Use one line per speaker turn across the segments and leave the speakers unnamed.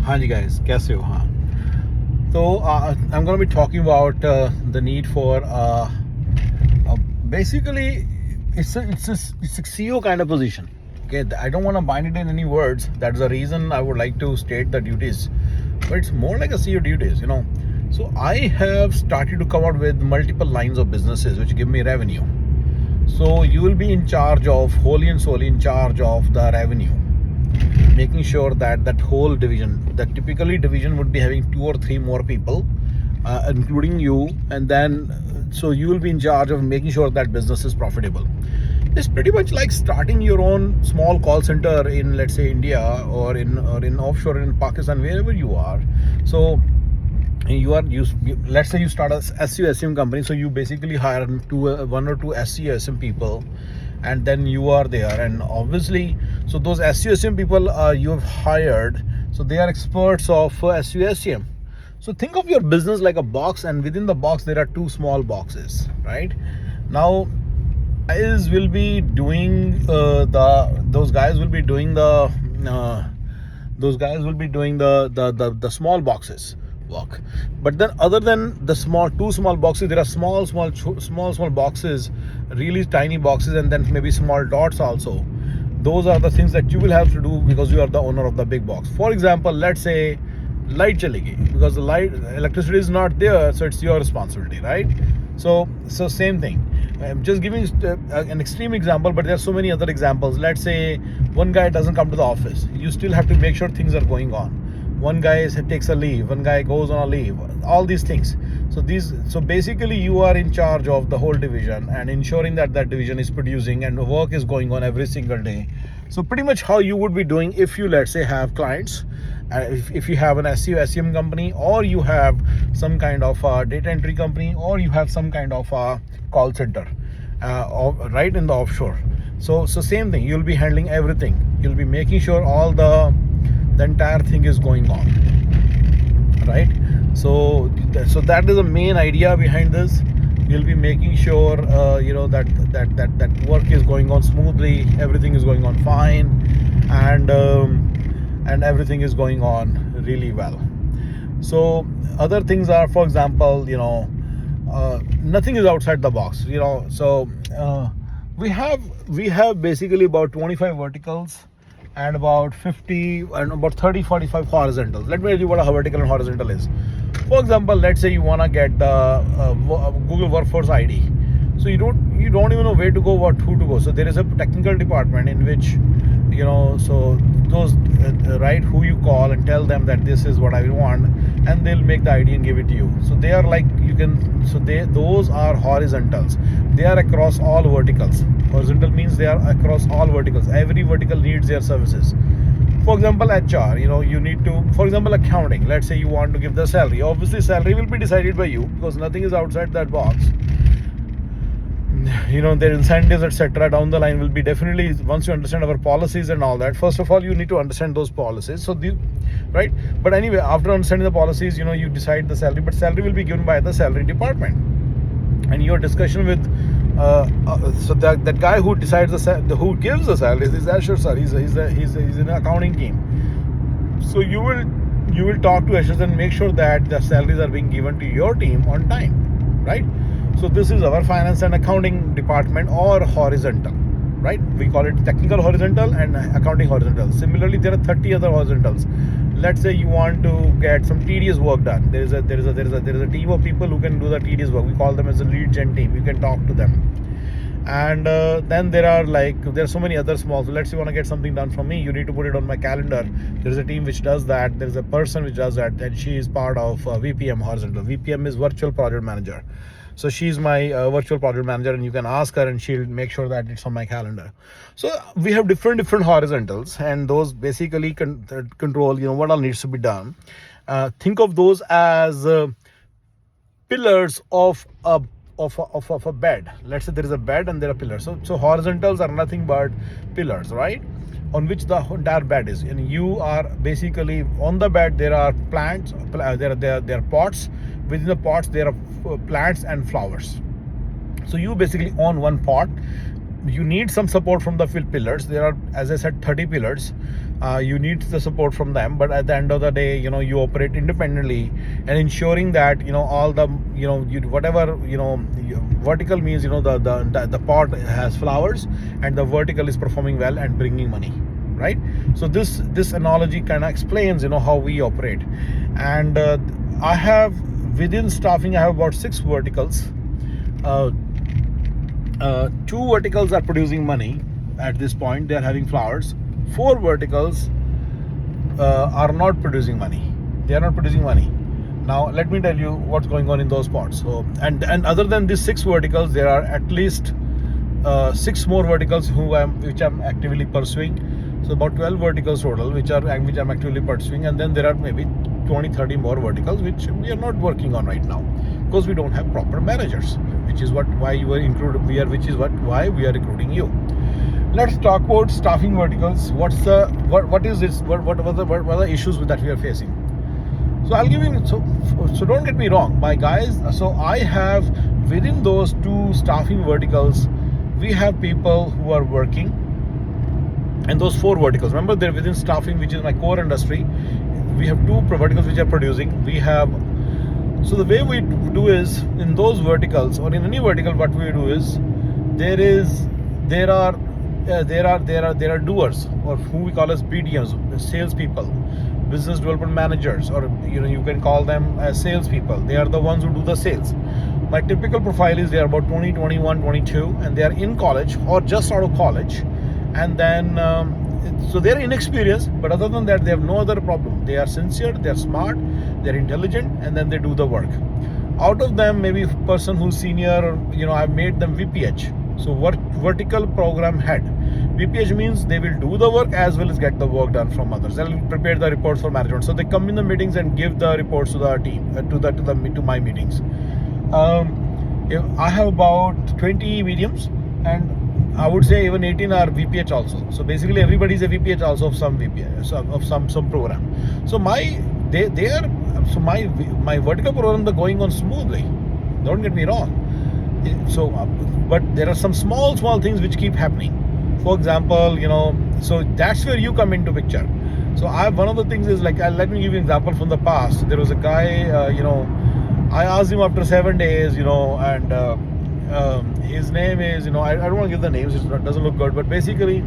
हाँ जी guys, कैसे हो? हाँ, तो I'm going to be talking about the need for basically it's a CEO kind of position. Okay, I don't want to bind it in any words. That's the reason I would like to state the duties, but it's more like a CEO duties. So I have started to come out with multiple lines of businesses which give me revenue. So you will be in charge of, wholly and solely in charge of the revenue, making sure that that whole division, that typically division would be having 2 or 3 more people, including you, and then so you will be in charge of making sure that business is profitable. It's pretty much like starting your own small call center in, let's say, India or in offshore in Pakistan, wherever you are. So let's say you start a SEO company, so you basically hire 1 or 2 SEO people, and then you are there, and obviously, so those SEO people you have hired, so they are experts of SEO. So think of your business like a box, and within the box there are 2 small boxes, right? Now guys will be doing those guys will be doing the small boxes work. But then other than the 2 small boxes, there are small boxes, really tiny boxes, and then maybe small dots also. Those are the things that you will have to do because you are the owner of the big box. For example, let's say light chali gayi, because the electricity is not there, so it's your responsibility, right? So same thing. I'm just giving an extreme example, but there are so many other examples. Let's say one guy doesn't come to the office, you still have to make sure things are going on. One guy takes a leave, one guy goes on a leave, all these things. So basically you are in charge of the whole division and ensuring that that division is producing and work is going on every single day. So pretty much how you would be doing if you, let's say, have clients, if you have an SEM company, or you have some kind of data entry company, or you have some kind of call center right in the offshore. So same thing, you'll be handling everything. You'll be making sure all the entire thing is going on, right? So that is the main idea behind this. You'll be making sure that work is going on smoothly, everything is going on fine, and everything is going on really well. So other things are, for example, nothing is outside the box. So we have basically about 25 verticals and about 50 and about 30-45 horizontals. Let me tell you what a vertical and horizontal is. For example, let's say you want to get the Google Workforce ID. So you don't even know where to go, who to go. So there is a technical department in which so those right, who you call and tell them that this is what I want, and they'll make the ID and give it to you. So they are like, those are horizontals. They are across all verticals. Horizontal means they are across all verticals. Every vertical needs their services. For example, HR, you need to, for example, accounting. Let's say you want to give the salary. Obviously, salary will be decided by you because nothing is outside that box. Their incentives, etc. down the line will be definitely, once you understand our policies and all that. First of all, you need to understand those policies. So right. But anyway, after understanding the policies, you decide the salary. But salary will be given by the salary department. And your discussion with so that guy who decides who gives the salaries is Asher sir. He's in the accounting team. So you will talk to Asher and make sure that the salaries are being given to your team on time, right? So this is our finance and accounting department, or horizontal, right? We call it technical horizontal and accounting horizontal. Similarly, there are 30 other horizontals. Let's say you want to get some tedious work done. There is a team of people who can do the tedious work. We call them as a lead gen team. You can talk to them. And then there are so many other small. So let's say you want to get something done from me, you need to put it on my calendar. There is a team which does that. There is a person which does that, and she is part of VPM horizontal. VPM is virtual project manager. So she's my virtual project manager, and you can ask her and she'll make sure that it's on my calendar. So we have different horizontals, and those basically control what all needs to be done. Think of those as pillars of a bed. Let's say there is a bed and there are pillars. So horizontals are nothing but pillars, right, on which the entire bed is. And you are basically on the bed. There are plants, there are pots. Within the pots there are plants and flowers. So you basically own one pot. You need some support from the pillars. There are, as I said, 30 pillars. You need the support from them, but at the end of the day, you operate independently, and ensuring that all the whatever vertical means, the pot has flowers and the vertical is performing well and bringing money, right? So this analogy kind of explains how we operate. And I have, within staffing, I have about 6 verticals. 2 verticals are producing money at this point, they are having flowers. 4 verticals are not producing money. They are not producing money. Now let me tell you what's going on in those pots. So and other than these 6 verticals, there are at least 6 more verticals which I'm actively pursuing. So about 12 verticals total which I'm actively pursuing, and then there are maybe 20-30 more verticals which we are not working on right now because we don't have proper managers, which is why you were included. Why we are recruiting you. Let's talk about staffing verticals. What is this? What are the issues that we are facing? So I'll give you. So don't get me wrong, my guys. So I have, within those 2 staffing verticals, we have people who are working, and those 4 verticals. Remember, they're within staffing, which is my core industry. We have 2 verticals which are producing. We have. So the way we do is, in those verticals or in any vertical, what we do is there are doers, or who we call as BDMs, salespeople, business development managers, or you can call them as salespeople. They are the ones who do the sales. My typical profile is they are about 20, 21, 22, and they are in college or just out of college, and then so they're inexperienced, but other than that, they have no other problem. They are sincere, they're smart, they're intelligent, and then they do the work. Out of them, maybe a person who's senior, I've made them VPH. So vertical program head. VPH means they will do the work as well as get the work done from others. They'll prepare the reports for management. So they come in the meetings and give the reports to the team, to my meetings. I have about 20 mediums, and I would say even 18 are VPH also. So basically everybody is a VPH also of some VPH, of some program. So my vertical programs are going on smoothly. Don't get me wrong. So, but there are some small things which keep happening. For example, so that's where you come into picture. So one of the things is like, let me give you an example from the past. There was a guy, I asked him after 7 days, and his name is, I don't want to give the names, it doesn't look good, but basically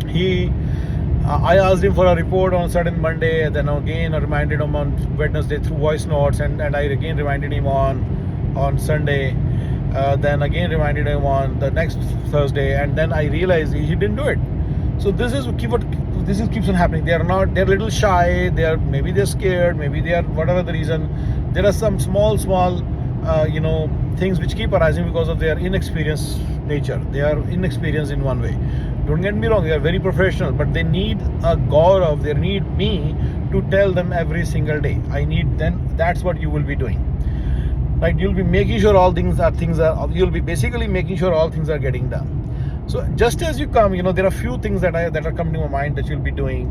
I asked him for a report on a certain Monday, and then again I reminded him on Wednesday through voice notes, and I again reminded him on Sunday. Then again reminded him on the next Thursday, and then I realized he didn't do it. So this keeps on happening. They're a little shy. Maybe they're scared. Maybe they are, whatever the reason. There are some small things which keep arising because of their inexperienced nature. They are inexperienced in one way. Don't get me wrong. They are very professional, but they need a Gaurav. They need me to tell them every single day. That's what you will be doing. Right, you'll be making sure you'll be basically making sure all things are getting done. So just as you come, there are few things that are coming to my mind that you'll be doing.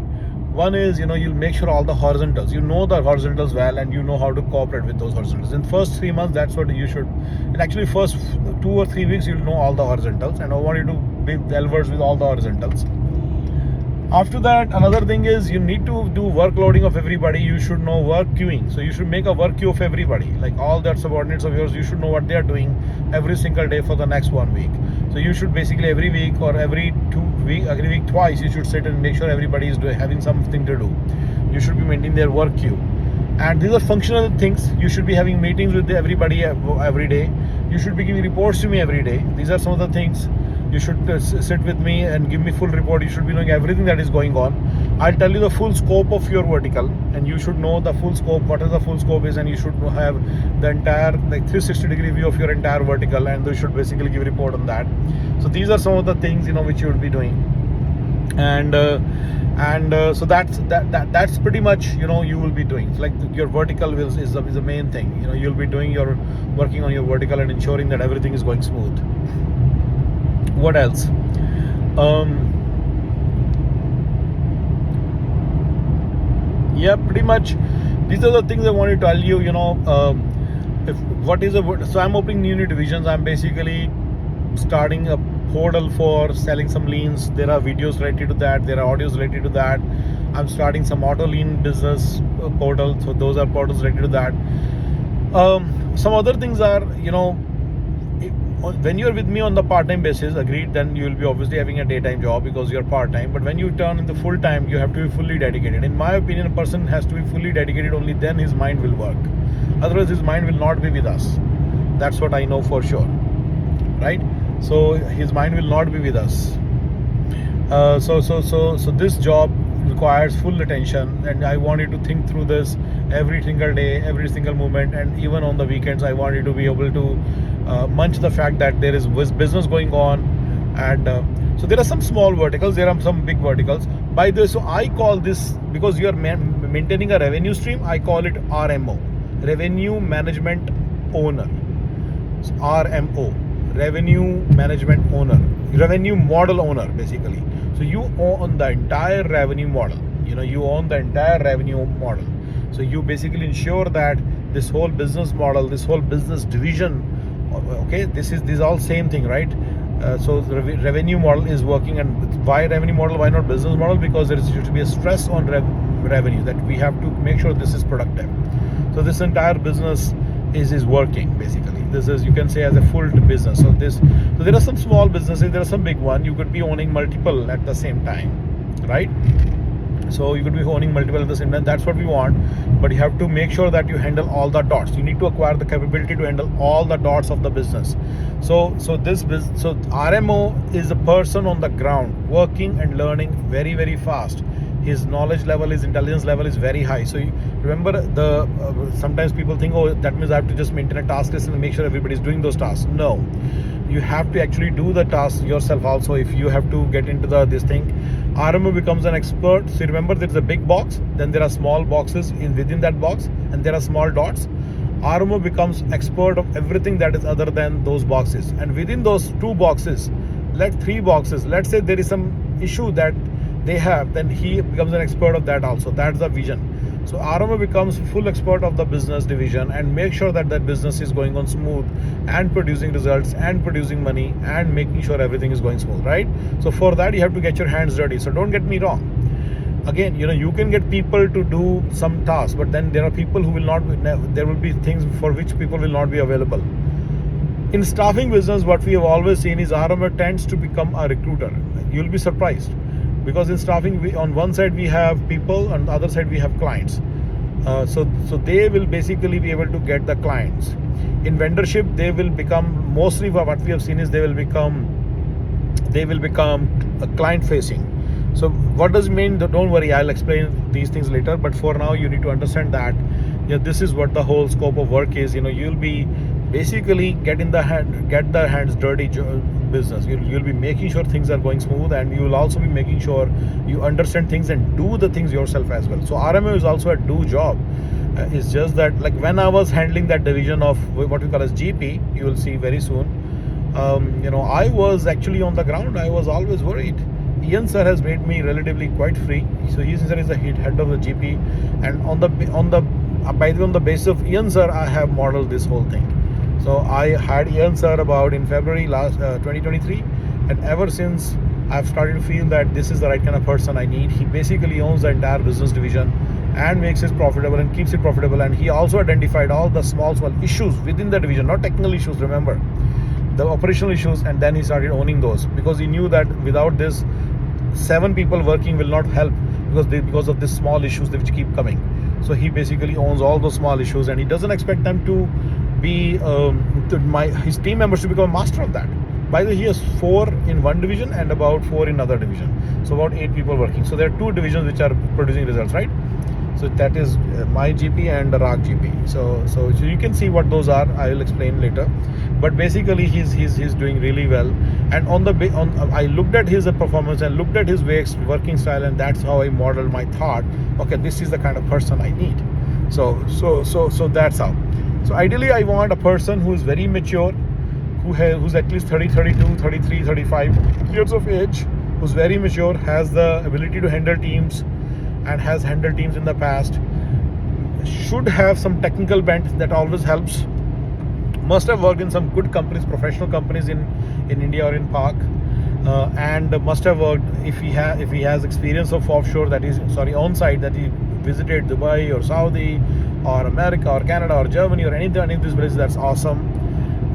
One is, you'll make sure all the horizontals, the horizontals well, and how to cooperate with those horizontals. In first 3 months, that's what you should. And actually, first 2 or 3 weeks, you'll know all the horizontals, and I want you to be well-versed with all the horizontals. After that, another thing is you need to do workloading of everybody. You should know work queuing. So you should make a work queue of everybody. Like all their subordinates of yours, you should know what they are doing every single day for the next 1 week. So you should basically every week or every week twice, you should sit and make sure everybody is having something to do. You should be maintaining their work queue. And these are functional things. You should be having meetings with everybody every day. You should be giving reports to me every day. These are some of the things. You should sit with me and give me full report. You should be knowing everything that is going on. I'll tell you the full scope of your vertical, and you should know the full scope, what is the full scope is, and you should have the entire 360-degree view of your entire vertical, and you should basically give a report on that. So these are some of the things which you would be doing, and so that's pretty much you will be doing. It's like your vertical is the main thing. You'll be working on your vertical and ensuring that everything is going smooth. What else? Yeah, pretty much these are the things I want to tell you. So I'm opening new divisions. I'm basically starting a portal for selling some leans. There are videos related to that. There are audios related to that. I'm starting some auto lean business portal. So those are portals related to that. Some other things are, when you're with me on the part-time basis, agreed, then you will be obviously having a daytime job because you're part-time. But when you turn into full-time, you have to be fully dedicated. In my opinion, a person has to be fully dedicated. Only then his mind will work. Otherwise, his mind will not be with us. That's what I know for sure, right? So his mind will not be with us. So this job requires full attention, and I want you to think through this every single day, every single moment, and even on the weekends. I want you to be able to munch the fact that there is business going on. And so there are some small verticals, there are some big verticals. By the way, so I call this, because you are maintaining a revenue stream, I call it RMO, Revenue Management Owner. So RMO, Revenue Management Owner, Revenue Model Owner, basically. So you own the entire revenue model. You own the entire revenue model. So you basically ensure that this whole business model, this whole business division, okay, this is all same thing, right? So the revenue model is working. And why revenue model? Why not business model? Because there used to be a stress on revenue, that we have to make sure this is productive. So this entire business is working, basically. This is, you can say, as a full business. So there are some small businesses, there are some big one. You could be owning multiple at the same time, right? So you could be owning multiple at the same time. That's what we want. But you have to make sure that you handle all the dots. You need to acquire the capability to handle all the dots of the business. So RMO is a person on the ground working and learning very, very fast. His knowledge level, his intelligence level is very high. So remember, sometimes people think, oh, that means I have to just maintain a task list and make sure everybody's doing those tasks. No, you have to actually do the tasks yourself also. If you have to get into this thing, RMO becomes an expert. So remember, there's a big box, then there are small boxes within that box, and there are small dots. RMO becomes expert of everything that is other than those boxes. And within those 2 boxes, 3 boxes, let's say there is some issue that they have, then he becomes an expert of that also. That's the vision. So RMO becomes full expert of the business division and make sure that business is going on smooth and producing results and producing money and making sure everything is going smooth, right? So for that, you have to get your hands dirty. So don't get me wrong. Again, you can get people to do some tasks, but then there are people who will not, there will be things for which people will not be available. In staffing business, what we have always seen is RMO tends to become a recruiter. You'll be surprised. Because in staffing, on one side we have people, on the other side we have clients. So they will basically be able to get the clients. In vendorship, they will become, mostly what we have seen is they will become client facing. So what does it mean? Don't worry, I'll explain these things later. But for now, you need to understand that this is what the whole scope of work is. You'll be basically get the hands dirty business. You'll be making sure things are going smooth, and you will also be making sure you understand things and do the things yourself as well. So RMO is also a do job. It's just that, like when I was handling that division of what we call as GP, you will see very soon. I was actually on the ground. I was always worried. Ian sir has made me relatively quite free. So he is the head of the GP, and on the basis of Ian sir, I have modeled this whole thing. So I had Ian sir about in February last 2023, and ever since I've started to feel that this is the right kind of person I need. He basically owns the entire business division and makes it profitable and keeps it profitable. And he also identified all the small issues within the division, not technical issues, remember, the operational issues, and then he started owning those, because he knew that without this, 7 people working will not help, because of these small issues which keep coming. So he basically owns all those small issues, and he doesn't expect them to be his team members to become a master of that. By the way, he has 4 in one division and about 4 in other division, so about 8 people working. So there are 2 divisions which are producing results, right? So that is my GP and the RAG GP. So you can see what those are. I will explain later. But basically, he's doing really well. And I looked at his performance and looked at his working style, and that's how I modeled my thought. Okay, this is the kind of person I need. So that's how. So ideally, I want a person who is very mature, who's at least 30, 32, 33, 35 years of age, who's very mature, has the ability to handle teams, and has handled teams in the past, should have some technical bent, that always helps, must have worked in some good companies, professional companies in India or in Pak, and must have worked, if he has experience of offshore, that is, sorry, on site, that he visited Dubai or Saudi or America or Canada or Germany or any of these places. That's awesome.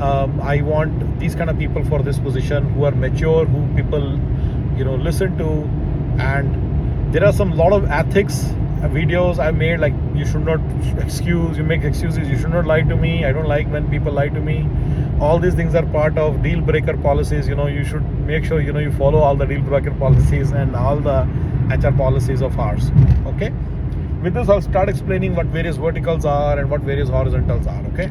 I want these kind of people for this position, who are mature, who people listen to. And there are some lot of ethics videos I made, like you should not make excuses, you should not lie to me, I don't like when people lie to me. All these things are part of deal breaker policies. You should make sure you follow all the deal breaker policies and all the HR policies of ours. Okay, with this I'll start explaining what various verticals are and what various horizontals are. Okay.